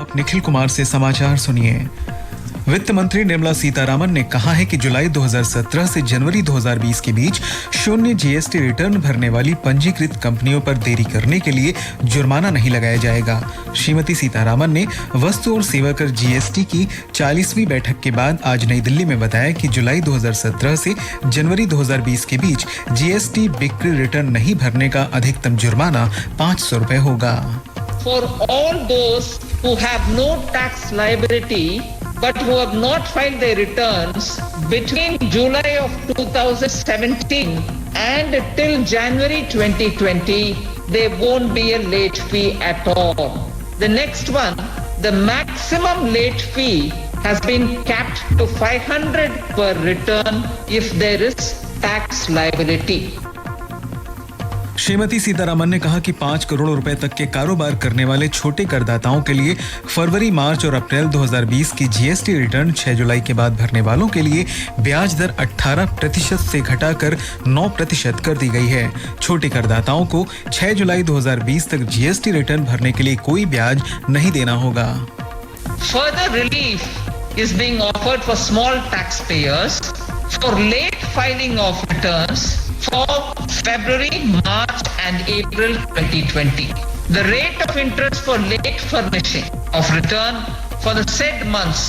अब निखिल कुमार से समाचार सुनिए। वित्त मंत्री निर्मला सीतारामन ने कहा है कि जुलाई 2017 से जनवरी 2020 के बीच शून्य जीएसटी रिटर्न भरने वाली पंजीकृत कंपनियों पर देरी करने के लिए जुर्माना नहीं लगाया जाएगा। श्रीमती सीतारामन ने वस्तु और सेवा कर जीएसटी की 40वीं बैठक के बाद आज नई दिल्ली में बताया कि जुलाई 2017 से जनवरी 2020 के बीच जीएसटी बिक्री रिटर्न नहीं भरने का अधिकतम जुर्माना 500 रुपए होगा। For all those who have no tax liability but who have not filed their returns between July of 2017 and till January 2020, there won't be a late fee at all. The next one, the maximum late fee has been capped to 500 per return if there is tax liability. Shrimati Sitharaman ने कहा कि 5 करोड़ रुपए तक के कारोबार करने वाले छोटे करदाताओं के लिए फरवरी, मार्च और अप्रैल 2020 की जीएसटी रिटर्न 6 जुलाई के बाद भरने वालों के लिए ब्याज दर 18% से घटाकर 9% कर दी गई है। छोटे करदाताओं को 6 जुलाई 2020 तक जीएसटी रिटर्न भरने के लिए कोई ब्याज नहीं देना होगा। Further relief is being offered for small taxpayers for late filing of returns for February, March and April 2020. The rate of interest for late furnishing of return for the said months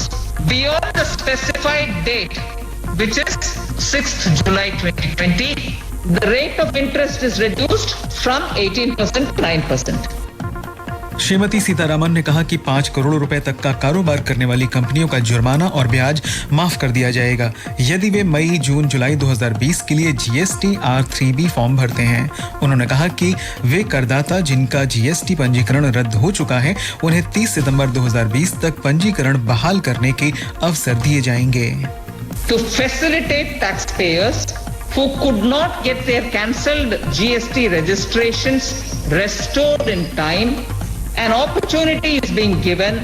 beyond the specified date, which is 6th July 2020, the rate of interest is reduced from 18% to 9%. Shrimati Sitharaman ने कहा कि 5 करोड़ रुपए तक का कारोबार करने वाली कंपनियों का जुर्माना और ब्याज माफ कर दिया जाएगा यदि वे मई, जून, जुलाई 2020 के लिए जीएसटी R3B फॉर्म भरते हैं। उन्होंने कहा कि वे करदाता जिनका जीएसटी पंजीकरण रद्द हो चुका है उन्हें 30 सितंबर 2020 तक पंजीकरण बहाल करने के अवसर दिए जाएंगे। To facilitate taxpayers who could not get their cancelled GST registrations restored in time, an opportunity is being given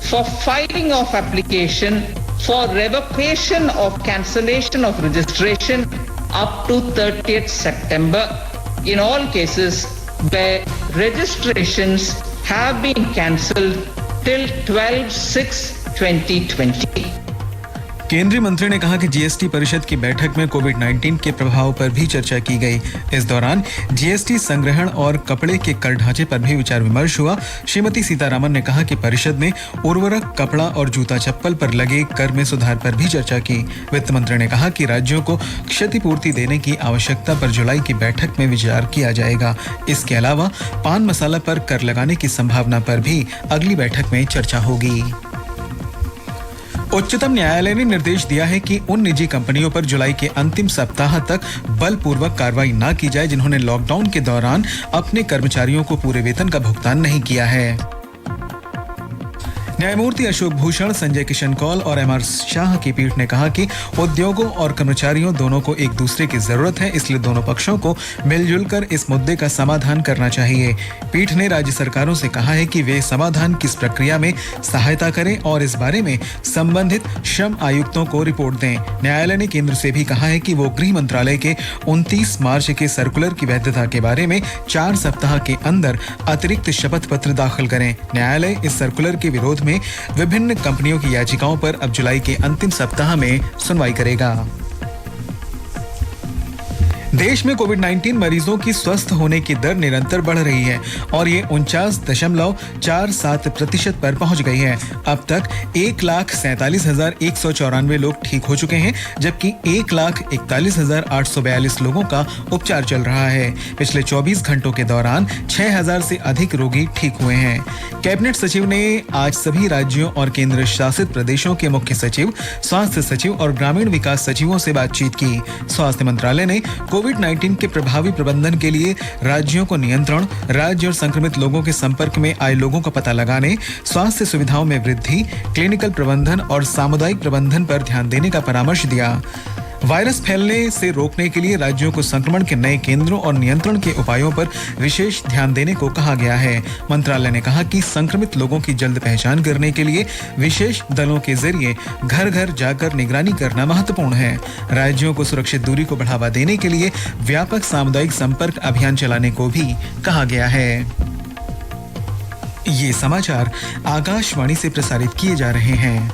for filing of application for revocation of cancellation of registration up to 30th September in all cases where registrations have been cancelled till 12/6/2020. केंद्रीय मंत्री ने कहा कि GST परिषद की बैठक में कोविड-19 के प्रभाव पर भी चर्चा की गई। इस दौरान जीएसटी संग्रहण और कपड़े के कर ढांचे पर भी विचार विमर्श हुआ। श्रीमती सीतारामन ने कहा कि परिषद ने उर्वरक, कपड़ा और जूता चप्पल पर लगे कर में सुधार पर भी चर्चा की। वित्त मंत्री ने कहा कि राज्यों को क्षतिपूर्ति देने की आवश्यकता पर जुलाई की बैठक में विचार किया जाएगा। इसके अलावा पान मसाला पर कर लगाने की संभावना पर भी अगली बैठक में चर्चा होगी। उच्चतम न्यायालय ने निर्देश दिया है कि उन निजी कंपनियों पर जुलाई के अंतिम सप्ताह तक बलपूर्वक कार्रवाई न की जाए जिन्होंने लॉकडाउन के दौरान अपने कर्मचारियों को पूरे वेतन का भुगतान नहीं किया है। न्यायमूर्ति अशोक भूषण, संजय किशन कौल और एमआर शाह की पीठ ने कहा कि उद्योगों और कर्मचारियों दोनों को एक दूसरे की जरूरत है, इसलिए दोनों पक्षों को मिलजुल कर इस मुद्दे का समाधान करना चाहिए। पीठ ने राज्य सरकारों से कहा है कि वे समाधान किस प्रक्रिया में सहायता करें और इस बारे में संबंधित श्रम आयुक्तों को रिपोर्ट दें। न्यायालय ने केंद्र से भी कहा है कि वो गृह मंत्रालय के 29 मार्च के सर्कुलर की वैधता के बारे में 4 सप्ताह के अंदर अतिरिक्त शपथ पत्र दाखिल करें। न्यायालय इस सर्कुलर के विरोध में विभिन्न कंपनियों की याचिकाओं पर अब जुलाई के अंतिम सप्ताह में सुनवाई करेगा। देश में कोविड-19 मरीजों की स्वस्थ होने की दर निरंतर बढ़ रही है और ये 49.47% पर पहुंच गई है। अब तक 1,47,194 लोग ठीक हो चुके हैं, जबकि 1,41,842 लोगों का उपचार चल रहा है। पिछले 24 घंटों के दौरान 6,000 से अधिक रोगी ठीक हुए हैं। कैबिनेट सचिव ने आज सभी राज्यों और केंद्र शासित प्रदेशों के मुख्य सचिव, स्वास्थ्य सचिव और ग्रामीण विकास सचिवों से बातचीत की। स्वास्थ्य मंत्रालय ने कोविड-19 के प्रभावी प्रबंधन के लिए राज्यों को नियंत्रण, राज्य और संक्रमित लोगों के संपर्क में आए लोगों का पता लगाने, स्वास्थ्य सुविधाओं में वृद्धि, क्लिनिकल प्रबंधन और सामुदायिक प्रबंधन पर ध्यान देने का परामर्श दिया। वायरस फैलने से रोकने के लिए राज्यों को संक्रमण के नए केंद्रों और नियंत्रण के उपायों पर विशेष ध्यान देने को कहा गया है। मंत्रालय ने कहा कि संक्रमित लोगों की जल्द पहचान करने के लिए विशेष दलों के जरिए घर घर जाकर निगरानी करना महत्वपूर्ण है। राज्यों को सुरक्षित दूरी को बढ़ावा देने के लिए व्यापक सामुदायिक संपर्क अभियान चलाने को भी कहा गया है। ये समाचार आकाशवाणी से प्रसारित किए जा रहे हैं।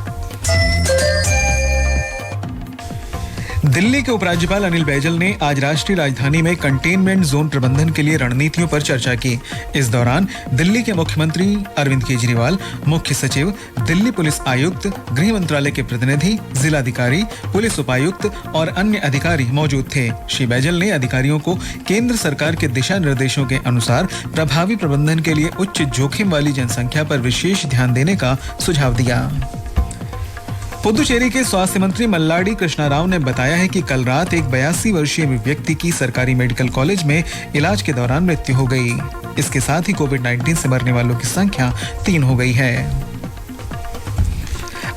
दिल्ली के उपराज्यपाल अनिल बैजल ने आज राष्ट्रीय राजधानी में कंटेनमेंट जोन प्रबंधन के लिए रणनीतियों पर चर्चा की। इस दौरान दिल्ली के मुख्यमंत्री अरविंद केजरीवाल, मुख्य सचिव, दिल्ली पुलिस आयुक्त, गृह मंत्रालय के प्रतिनिधि, जिलाधिकारी, पुलिस उपायुक्त और अन्य अधिकारी मौजूद थे। श्री बैजल ने अधिकारियों को केंद्र सरकार के दिशा निर्देशों के अनुसार प्रभावी प्रबंधन के लिए उच्च जोखिम वाली जनसंख्या पर विशेष ध्यान देने का सुझाव दिया। पुदुचेरी के स्वास्थ्य मंत्री मल्लाडी कृष्णा राव ने बताया है कि कल रात एक 82 वर्षीय व्यक्ति की सरकारी मेडिकल कॉलेज में इलाज के दौरान मृत्यु हो गई। इसके साथ ही कोविड-19 से मरने वालों की संख्या 3 हो गई है।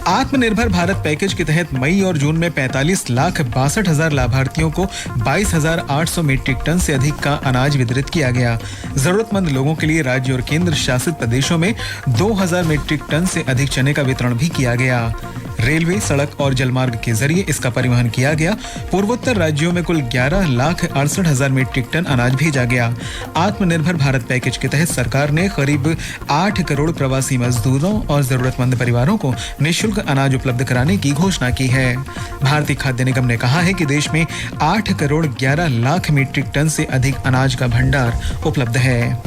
आत्मनिर्भर भारत पैकेज के तहत मई और जून में 45,62,000 लाभार्थियों को 22,800 मीट्रिक टन से अधिक का अनाज वितरित किया गया। जरूरतमंद लोगों के लिए राज्य और केंद्र शासित प्रदेशों में 2,000 मीट्रिक टन से अधिक चने का वितरण भी किया गया। रेलवे, सड़क और जलमार्ग के जरिए इसका परिवहन किया गया। पूर्वोत्तर राज्यों में कुल 11,68,000 मीट्रिक टन अनाज भेजा गया। आत्मनिर्भर भारत पैकेज के तहत सरकार ने करीब 8 करोड़ प्रवासी मजदूरों और जरूरतमंद परिवारों को निःशुल्क अनाज उपलब्ध कराने की घोषणा की है। भारतीय खाद्य निगम ने कहा है कि देश में 8 करोड़ 11 लाख मीट्रिक टन से अधिक अनाज का भंडार उपलब्ध है।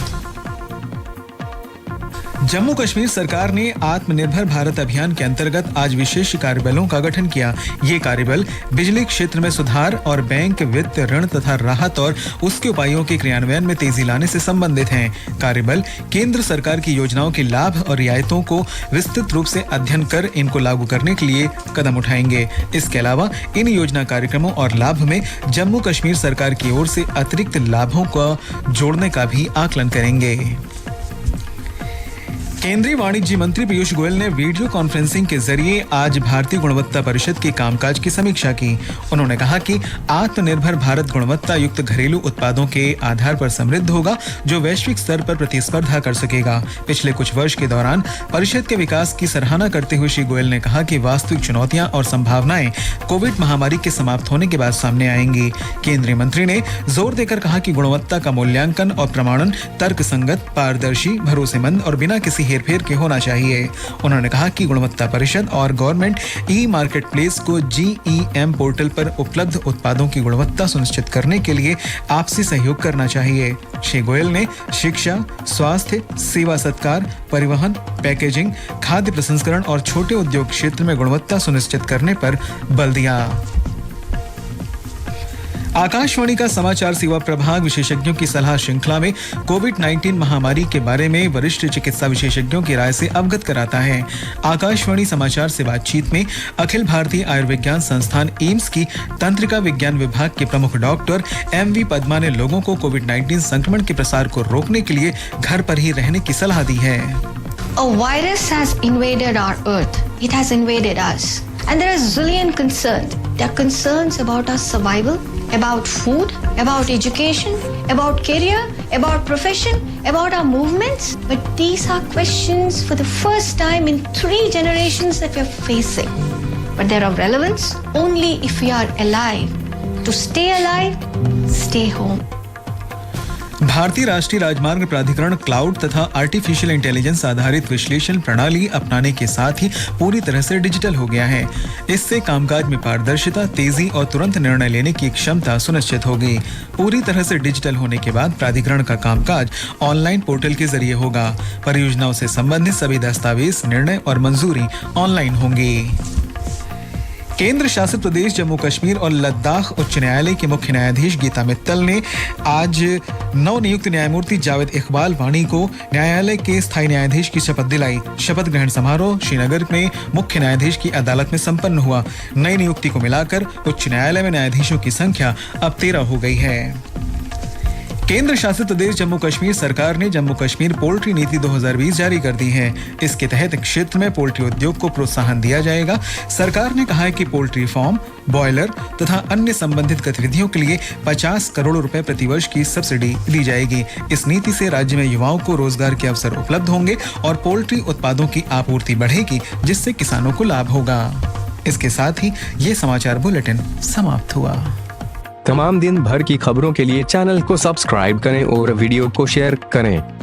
जम्मू कश्मीर सरकार ने आत्मनिर्भर भारत अभियान के अंतर्गत आज विशेष कार्यबलों का गठन किया। ये कार्यबल बिजली क्षेत्र में सुधार और बैंक, वित्त, ऋण तथा राहत और उसके उपायों के क्रियान्वयन में तेजी लाने से संबंधित हैं। कार्यबल केंद्र सरकार की योजनाओं के लाभ और रियायतों को विस्तृत रूप से अध्ययन कर इनको लागू करने के लिए कदम उठाएंगे। इसके अलावा इन योजना कार्यक्रमों और लाभ में जम्मू कश्मीर सरकार की ओर से अतिरिक्त लाभों को जोड़ने का भी आकलन करेंगे। केंद्रीय वाणिज्य मंत्री पीयूष गोयल ने वीडियो कॉन्फ्रेंसिंग के जरिए आज भारतीय गुणवत्ता परिषद के कामकाज की समीक्षा की। उन्होंने कहा कि आत्मनिर्भर भारत गुणवत्ता युक्त घरेलू उत्पादों के आधार पर समृद्ध होगा, जो वैश्विक स्तर पर प्रतिस्पर्धा कर सकेगा। पिछले कुछ वर्ष के दौरान परिषद के विकास की सराहना करते हुए श्री गोयल ने कहा कि वास्तविक चुनौतियां और संभावनाएं कोविड महामारी के समाप्त होने के बाद सामने आएंगी। केंद्रीय मंत्री ने जोर देकर कहा कि गुणवत्ता का मूल्यांकन और प्रमाणन तर्कसंगत, पारदर्शी, भरोसेमंद और बिना किसी हेरफेर के होना चाहिए। उन्होंने कहा कि गुणवत्ता परिषद और गवर्नमेंट ई मार्केट प्लेस को GEM पोर्टल पर उपलब्ध उत्पादों की गुणवत्ता सुनिश्चित करने के लिए आपसी सहयोग करना चाहिए। श्री गोयल ने शिक्षा, स्वास्थ्य, सेवा सत्कार, परिवहन, पैकेजिंग, खाद्य प्रसंस्करण और छोटे उद्योग क्षेत्र में गुणवत्ता सुनिश्चित करने पर बल दिया। आकाशवाणी का समाचार सेवा प्रभाग विशेषज्ञों की सलाह श्रृंखला में कोविड-19 महामारी के बारे में वरिष्ठ चिकित्सा विशेषज्ञों की राय से अवगत कराता है। आकाशवाणी समाचार से बातचीत में अखिल भारतीय आयुर्विज्ञान संस्थान एम्स की तंत्रिका विज्ञान विभाग के प्रमुख डॉक्टर MV पद्मा ने लोगों को कोविड-19 संक्रमण के प्रसार को रोकने के लिए घर पर ही रहने की सलाह दी है। A virus has invaded our earth. It has invaded us. And there are zillion concerns. There are concerns about our survival, about food, about education, about career, about profession, about our movements. But these are questions for the first time in 3 generations that we are facing. But they're of relevance only if we are alive. To stay alive, stay home. भारतीय राष्ट्रीय राजमार्ग प्राधिकरण cloud तथा artificial intelligence आधारित विश्लेषण प्रणाली अपनाने के साथ ही पूरी तरह से डिजिटल हो गया है। इससे कामकाज में पारदर्शिता, तेजी और तुरंत निर्णय लेने की क्षमता सुनिश्चित होगी। पूरी तरह से डिजिटल होने के बाद प्राधिकरण का कामकाज ऑनलाइन पोर्टल के जरिए होगा। परियोजनाओं से संबंधित सभी दस्तावेज, निर्णय और मंजूरी ऑनलाइन होंगी। केंद्र शासित प्रदेश जम्मू कश्मीर और लद्दाख उच्च न्यायालय के मुख्य न्यायाधीश गीता मित्तल ने आज नवनियुक्त न्यायमूर्ति जावेद इकबाल वानी को न्यायालय के स्थायी न्यायाधीश की शपथ दिलाई। शपथ ग्रहण समारोह श्रीनगर में मुख्य न्यायाधीश की अदालत में संपन्न हुआ। नई नियुक्ति को मिलाकर उच्च न्यायालय में न्यायाधीशों की संख्या अब 13 हो गई है। केंद्र शासित प्रदेश जम्मू कश्मीर सरकार ने जम्मू कश्मीर पोल्ट्री नीति 2020 जारी कर दी है। इसके तहत क्षेत्र में पोल्ट्री उद्योग को प्रोत्साहन दिया जाएगा। सरकार ने कहा है कि पोल्ट्री फार्म, बॉयलर तथा अन्य संबंधित गतिविधियों के लिए 50 करोड़ रुपए प्रतिवर्ष की सब्सिडी दी जाएगी। इस नीति से राज्य में युवाओं को रोजगार के अवसर उपलब्ध होंगे और पोल्ट्री उत्पादों की आपूर्ति बढ़ेगी, जिससे किसानों को लाभ होगा। इसके साथ ही ये समाचार बुलेटिन समाप्त हुआ। तमाम दिन भर की खबरों के लिए चैनल को सब्सक्राइब करें और वीडियो को शेयर करें।